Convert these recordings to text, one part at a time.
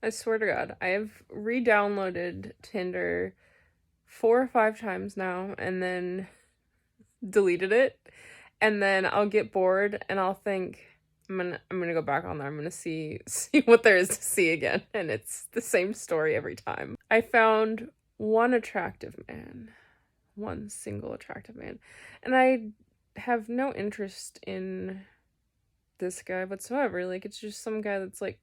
I swear to God, I have re-downloaded Tinder 4 or 5 times now and then deleted it. And then I'll get bored and I'll think I'm gonna go back on there. I'm gonna see what there is to see again. And it's the same story every time. I found one attractive man. One single attractive man. And I have no interest in this guy whatsoever. Like it's just some guy that's like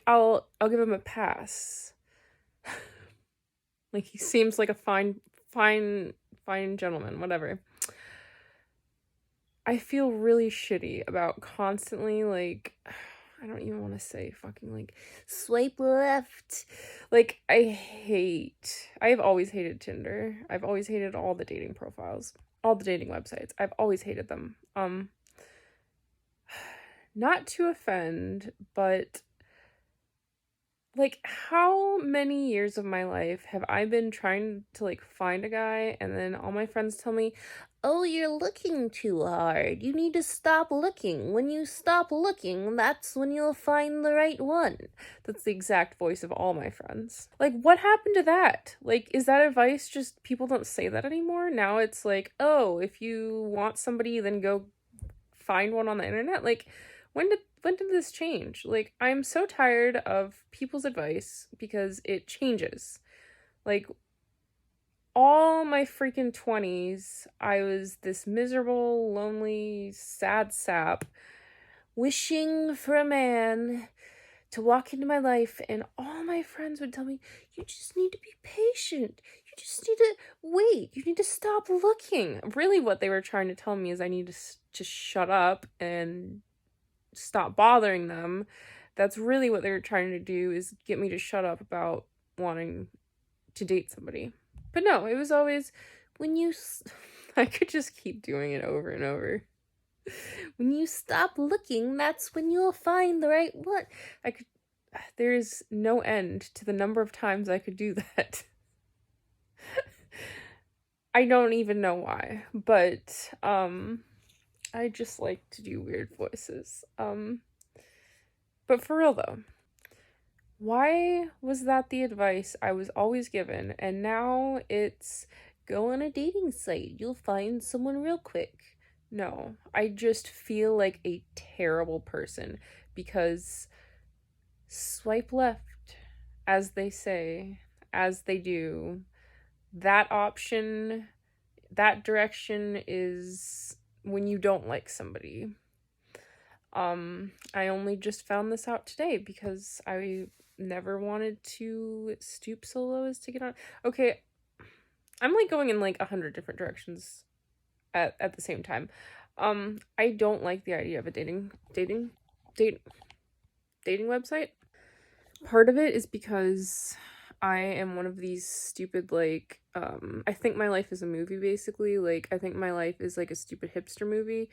I'll give him a pass. Like he seems like a fine gentleman, whatever. I feel really shitty about constantly like I don't even want to say fucking like swipe left. Like I've always hated Tinder. I've always hated all the dating profiles, all the dating websites. I've always hated them. Not to offend, but like how many years of my life have I been trying to like find a guy and then all my friends tell me, "Oh, you're looking too hard. You need to stop looking. When you stop looking, that's when you'll find the right one." That's the exact voice of all my friends. Like what happened to that? Like is that advice just people don't say that anymore? Now it's like, "Oh, if you want somebody, then go find one on the internet." Like when did this change? Like I'm so tired of people's advice because it changes. Like all my freaking 20s, I was this miserable, lonely, sad sap wishing for a man to walk into my life, and all my friends would tell me, "You just need to be patient. You just need to wait. You need to stop looking." Really, what they were trying to tell me is I need to just shut up and stop bothering them. That's really what they were trying to do, is get me to shut up about wanting to date somebody. But no, it was always when you I could just keep doing it over and over. When you stop looking, that's when you'll find the right one. I could There's no end to the number of times I could do that. I don't even know why, but I just like to do weird voices. But for real though, why was that the advice I was always given? And now it's go on a dating site. You'll find someone real quick. No, I just feel like a terrible person because swipe left, as they say, as they do. That option, that direction is when you don't like somebody. I only just found this out today because I never wanted to stoop so low as to get on. Okay, I'm like going in like 100 different directions at the same time. I don't like the idea of a date dating website. Part of it is because I am one of these stupid like I think my life is a movie basically. Like I think my life is like a stupid hipster movie,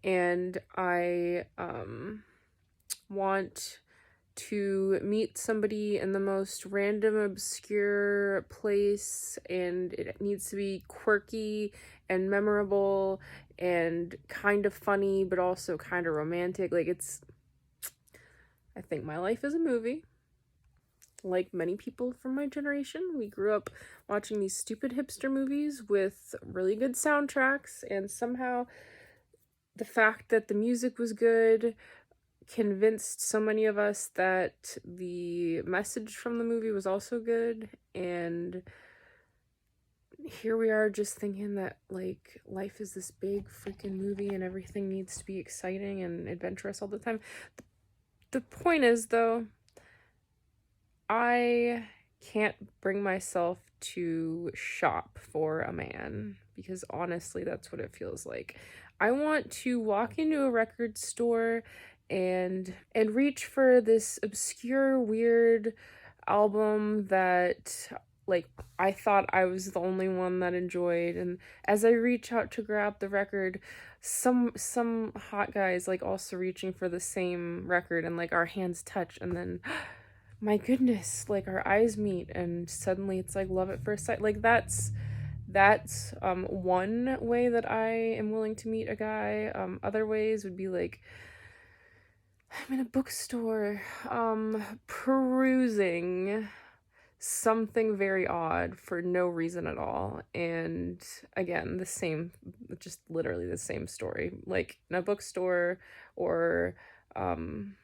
and I want to meet somebody in the most random, obscure place, and it needs to be quirky and memorable and kind of funny, but also kind of romantic. I think my life is a movie. Like many people from my generation, we grew up watching these stupid hipster movies with really good soundtracks, and somehow the fact that the music was good convinced so many of us that the message from the movie was also good, and here we are just thinking that like life is this big freaking movie and everything needs to be exciting and adventurous all the time. The point is though, I can't bring myself to shop for a man because honestly that's what it feels like. I want to walk into a record store and reach for this obscure weird album that like I thought I was the only one that enjoyed, and as I reach out to grab the record, some hot guy is like also reaching for the same record, and like our hands touch, and then my goodness, like our eyes meet and suddenly it's like love at first sight. Like that's one way that I am willing to meet a guy. Other ways would be like I'm in a bookstore, perusing something very odd for no reason at all. And again, just literally the same story. Like in a bookstore or, um,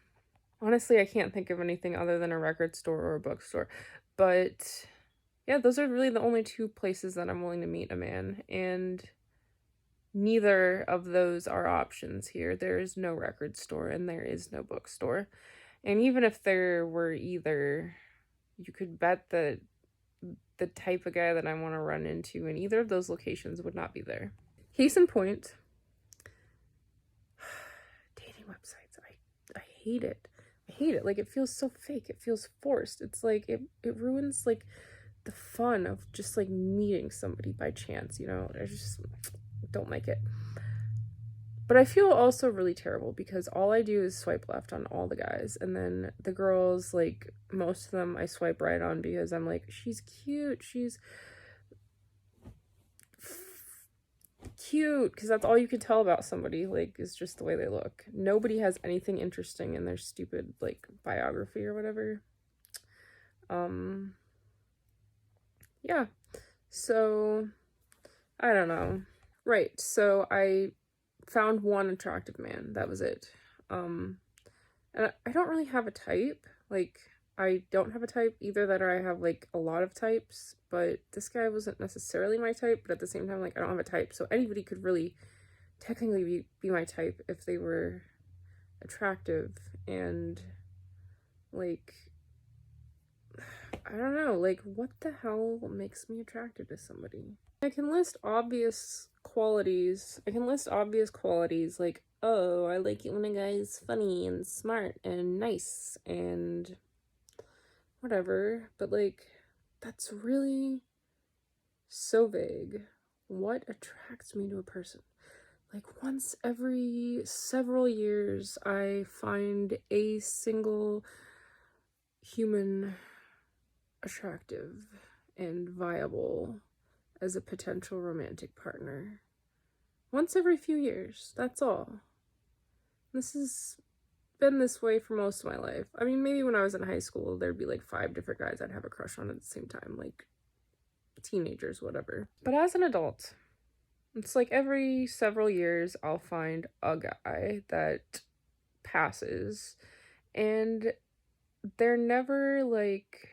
honestly, I can't think of anything other than a record store or a bookstore. But yeah, those are really the only two places that I'm willing to meet a man. And neither of those are options here. There is no record store and there is no bookstore. And even if there were either, you could bet that the type of guy that I want to run into in either of those locations would not be there. Case in point, dating websites. I hate it. I hate it. Like, it feels so fake. It feels forced. It's like it ruins like the fun of just like meeting somebody by chance, you know? I just don't like it. But I feel also really terrible because all I do is swipe left on all the guys. And then the girls, like, most of them I swipe right on because I'm like, she's cute. She's cute. Because that's all you can tell about somebody, like, is just the way they look. Nobody has anything interesting in their stupid, like, biography or whatever. Yeah. So, I don't know. Right. So I found one attractive man. That was it. And I don't really have a type. Like, I don't have a type either, that or I have like a lot of types, but this guy wasn't necessarily my type, but at the same time, like, I don't have a type. So anybody could really technically be my type if they were attractive and like, I don't know, like, what the hell makes me attracted to somebody? I can list obvious qualities. Like, oh, I like it when a guy's funny and smart and nice and whatever. But, like, that's really so vague. What attracts me to a person? Like, once every several years, I find a single human attractive and viable as a potential romantic partner. Once every few years, that's all. This has been this way for most of my life. I mean, maybe when I was in high school, there'd be like 5 different guys I'd have a crush on at the same time, like teenagers, whatever. But as an adult, it's like every several years, I'll find a guy that passes, and they're never like,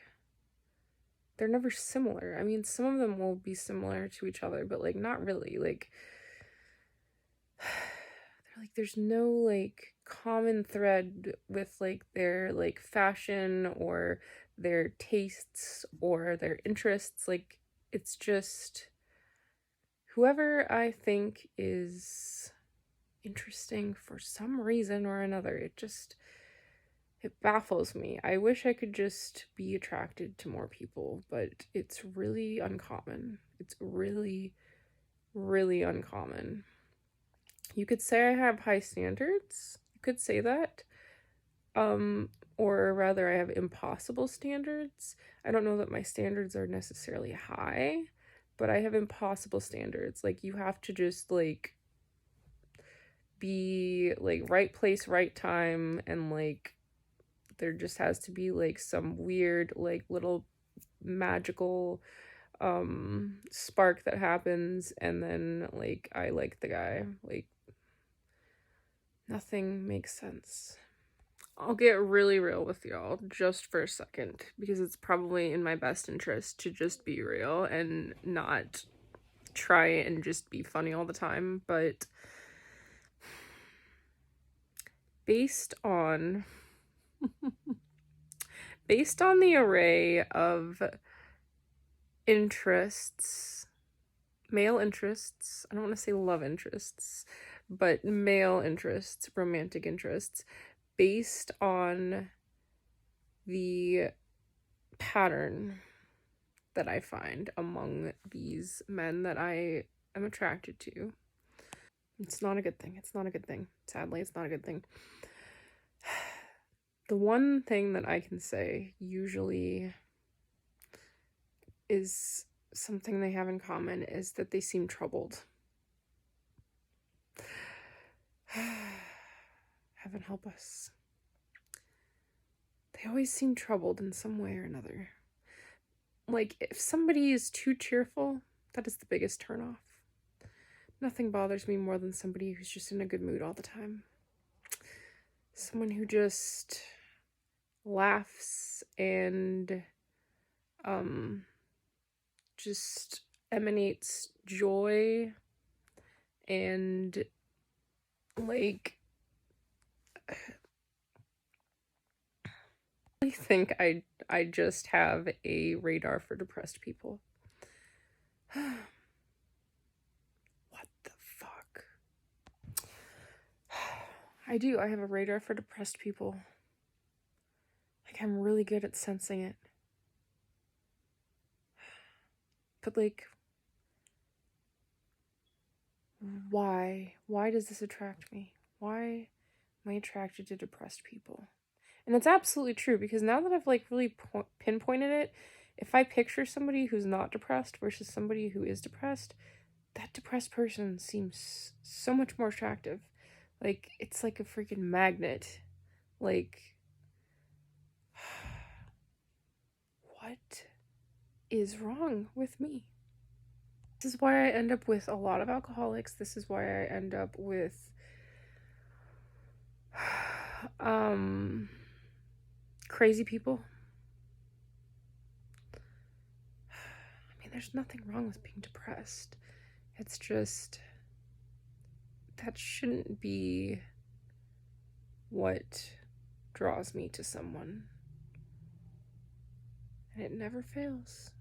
they're never similar. I mean, some of them will be similar to each other, but like not really. Like, there's no like common thread with like their like fashion or their tastes or their interests. Like, it's just whoever I think is interesting for some reason or another. It baffles me. I wish I could just be attracted to more people, but it's really uncommon. It's really, really uncommon. You could say I have high standards. You could say that. Or rather, I have impossible standards. I don't know that my standards are necessarily high, but I have impossible standards. Like, you have to just like be like right place, right time, and like there just has to be like some weird like little magical spark that happens, and then like I like the guy. Like, nothing makes sense. I'll get really real with y'all just for a second, because it's probably in my best interest to just be real and not try and just be funny all the time. But based on the array of interests, male interests, I don't want to say love interests, but male interests, romantic interests, based on the pattern that I find among these men that I am attracted to. It's not a good thing. It's not a good thing. Sadly, it's not a good thing. The one thing that I can say usually is something they have in common is that they seem troubled. Heaven help us. They always seem troubled in some way or another. Like, if somebody is too cheerful, that is the biggest turnoff. Nothing bothers me more than somebody who's just in a good mood all the time. Someone who just laughs and just emanates joy and like I think I just have a radar for depressed people. What the fuck? I do. I have a radar for depressed people. Like, I'm really good at sensing it. But like, why? Why does this attract me? Why am I attracted to depressed people? And it's absolutely true, because now that I've like really pinpointed it, if I picture somebody who's not depressed versus somebody who is depressed, that depressed person seems so much more attractive. Like, it's like a freaking magnet. Like, what is wrong with me? This is why I end up with a lot of alcoholics. This is why I end up with crazy people. I mean, there's nothing wrong with being depressed. It's just that shouldn't be what draws me to someone. And it never fails.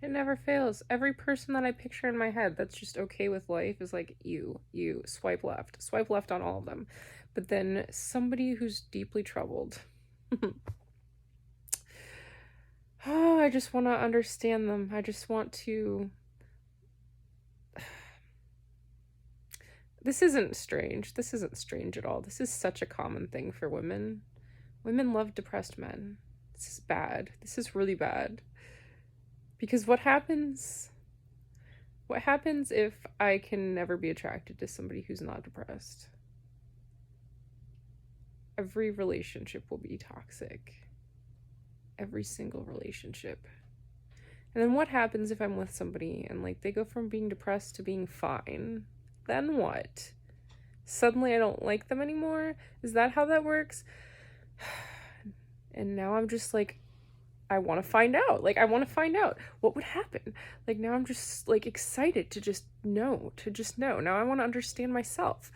It never fails. Every person that I picture in my head that's just okay with life is like, you, swipe left on all of them. But then somebody who's deeply troubled. Oh, I just want to understand them. I just want to... This isn't strange. This isn't strange at all. This is such a common thing for women. Women love depressed men. This is bad. This is really bad. Because what happens if I can never be attracted to somebody who's not depressed? Every relationship will be toxic. Every single relationship. And then what happens if I'm with somebody and like they go from being depressed to being fine? Then what? Suddenly I don't like them anymore? Is that how that works? And now I'm just like, I want to find out. Like, I want to find out what would happen. Like, now I'm just like excited to just know. Now I want to understand myself.